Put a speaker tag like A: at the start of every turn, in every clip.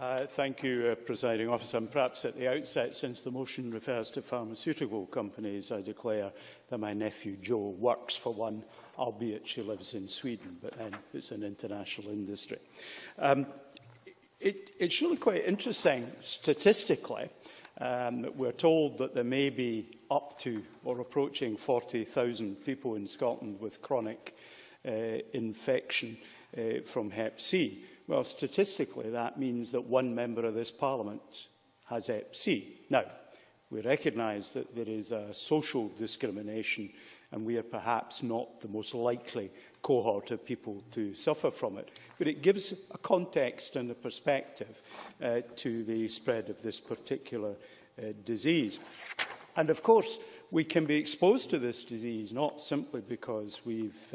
A: Thank you, Presiding Officer. And perhaps at the outset, since the motion refers to pharmaceutical companies, I declare that my nephew Joe works for one, albeit she lives in Sweden, but then it's an international industry. It's really quite interesting statistically. We're told that there may be up to or approaching 40,000 people in Scotland with chronic infection from Hep C. Well, statistically, that means that one member of this Parliament has Hep C. Now, we recognise that there is a social discrimination, and we are perhaps not the most likely cohort of people to suffer from it. But it gives a context and a perspective to the spread of this particular disease. And of course, we can be exposed to this disease not simply because we've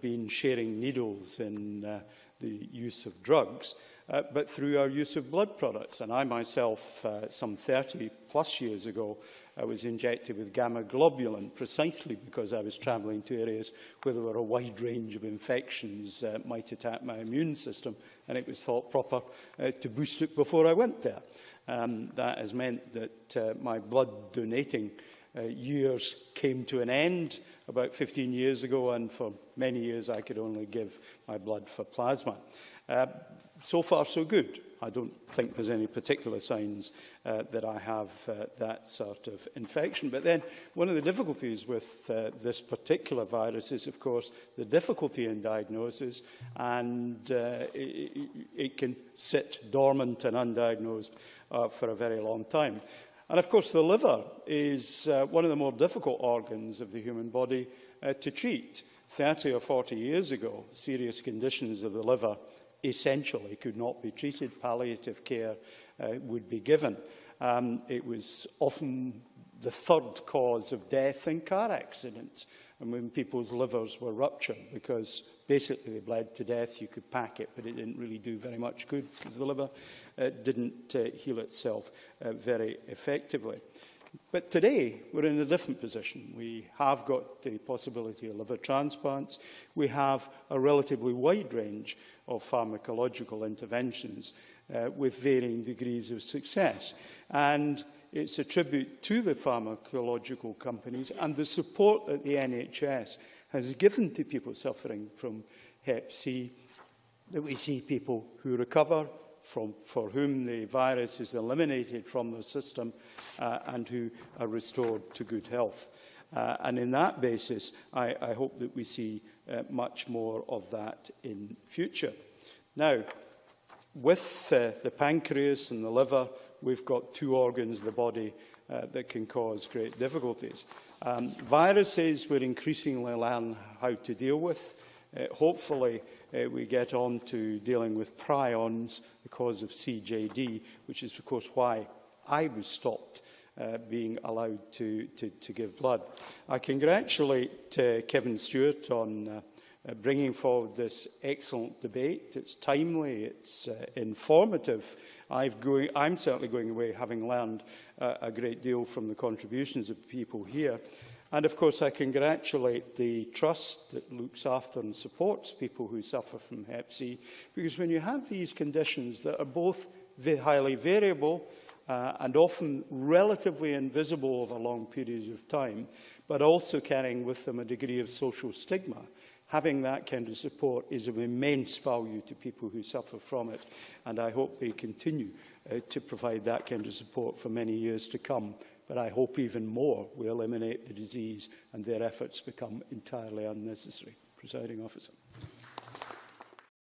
A: been sharing needles in the use of drugs, but through our use of blood products. And I myself, some 30-plus years ago, I was injected with gamma globulin precisely because I was travelling to areas where there were a wide range of infections that might attack my immune system, and it was thought proper to boost it before I went there. That has meant that my blood donating years came to an end about 15 years ago, and for many years I could only give my blood for plasma. So far, so good. I don't think there's any particular signs that I have that sort of infection. But then one of the difficulties with this particular virus is, of course, the difficulty in diagnosis, and it can sit dormant and undiagnosed for a very long time. And of course, the liver is one of the more difficult organs of the human body to treat. 30 or 40 years ago, serious conditions of the liver essentially could not be treated. Palliative care would be given. It was often the third cause of death in car accidents, and when people's livers were ruptured, because basically they bled to death. You could pack it, but it didn't really do very much good because the liver didn't heal itself very effectively. But today, we're in a different position. We have got the possibility of liver transplants. We have a relatively wide range of pharmacological interventions with varying degrees of success. And it's a tribute to the pharmacological companies and the support that the NHS has given to people suffering from Hep C that we see people who recover, for whom the virus is eliminated from the system and who are restored to good health. And in that basis, I hope that we see much more of that in future. Now, with the pancreas and the liver, we've got two organs of the body that can cause great difficulties. Viruses we're increasingly learn how to deal with. Hopefully, we get on to dealing with prions, the cause of CJD, which is, of course, why I was stopped being allowed to give blood. I congratulate Kevin Stewart on bringing forward this excellent debate. It's timely, it's informative. I'm certainly going away having learned a great deal from the contributions of people here. And of course, I congratulate the trust that looks after and supports people who suffer from Hep C, because when you have these conditions that are both highly variable and often relatively invisible over long periods of time, but also carrying with them a degree of social stigma, having that kind of support is of immense value to people who suffer from it, and I hope they continue to provide that kind of support for many years to come. But I hope even more we eliminate the disease and their efforts become entirely unnecessary. Presiding Officer.